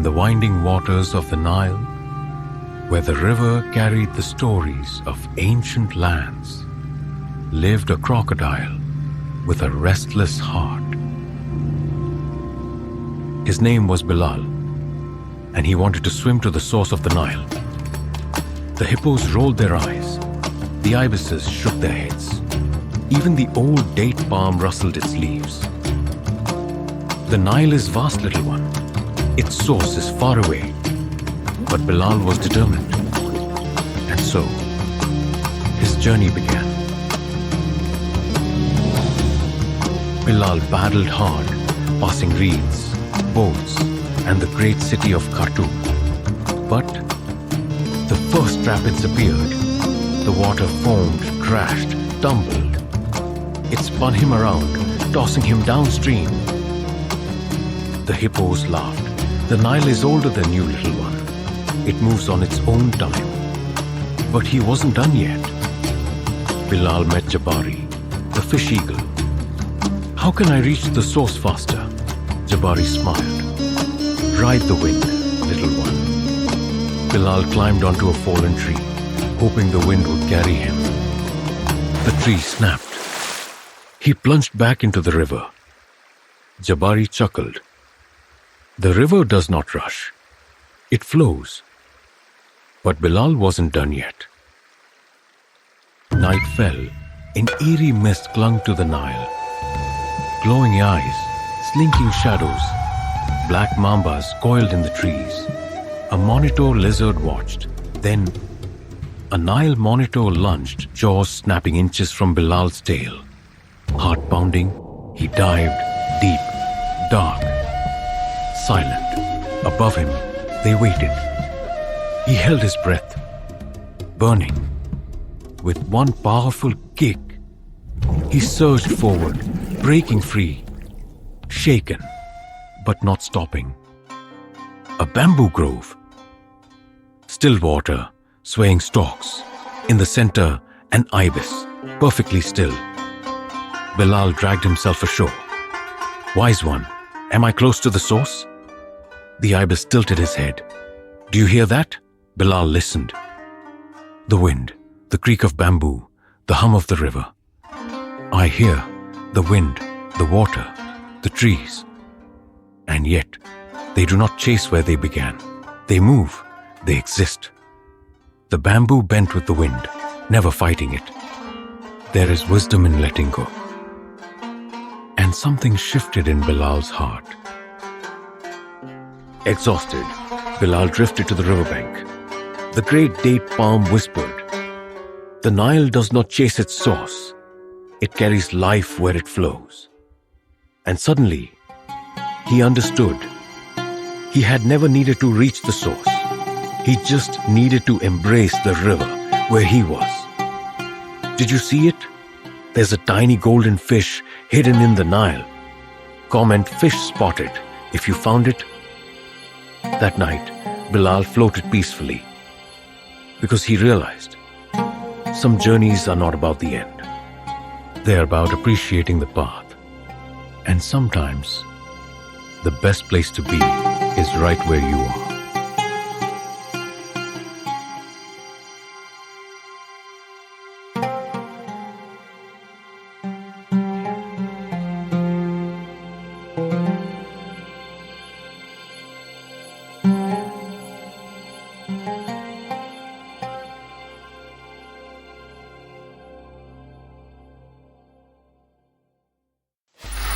the winding waters of the Nile, where the river carried the stories of ancient lands, lived a crocodile with a restless heart. His name was Bilal, and he wanted to swim to the source of the Nile. The hippos rolled their eyes, the ibises shook their heads, even the old date palm rustled its leaves. The Nile is vast, little one. Its source is far away. But Bilal was determined. And so, his journey began. Bilal paddled hard, passing reeds, boats, and the great city of Khartoum. But the first rapids appeared. The water foamed, crashed, tumbled. It spun him around, tossing him downstream. The hippos laughed. The Nile is older than you, little one. It moves on its own time. But he wasn't done yet. Bilal met Jabari, the fish eagle. How can I reach the source faster? Jabari smiled. Ride the wind, little one. Bilal climbed onto a fallen tree, hoping the wind would carry him. The tree snapped. He plunged back into the river. Jabari chuckled. The river does not rush. It flows. But Bilal wasn't done yet. Night fell. An eerie mist clung to the Nile. Glowing eyes, slinking shadows, black mambas coiled in the trees. A monitor lizard watched. Then, a Nile monitor lunged, jaws snapping inches from Bilal's tail. Heart pounding, he dived deep, dark, silent. Above him, they waited. He held his breath, burning. With one powerful kick, he surged forward, breaking free, shaken, but not stopping. A bamboo grove. Still water, swaying stalks. In the center, an ibis, perfectly still. Bilal dragged himself ashore. Wise one, am I close to the source? The ibis tilted his head. Do you hear that? Bilal listened. The wind, the creak of bamboo, the hum of the river. I hear the wind, the water, the trees. And yet, they do not chase where they began. They move, they exist. The bamboo bent with the wind, never fighting it. There is wisdom in letting go. And something shifted in Bilal's heart. Exhausted, Bilal drifted to the riverbank. The great date palm whispered, "The Nile does not chase its source. It carries life where it flows." And suddenly, he understood. He had never needed to reach the source. He just needed to embrace the river where he was. Did you see it? There's a tiny golden fish hidden in the Nile. Comment "fish spotted" if you found it. That night, Bilal floated peacefully because he realized some journeys are not about the end. They're about appreciating the path. And sometimes, the best place to be is right where you are.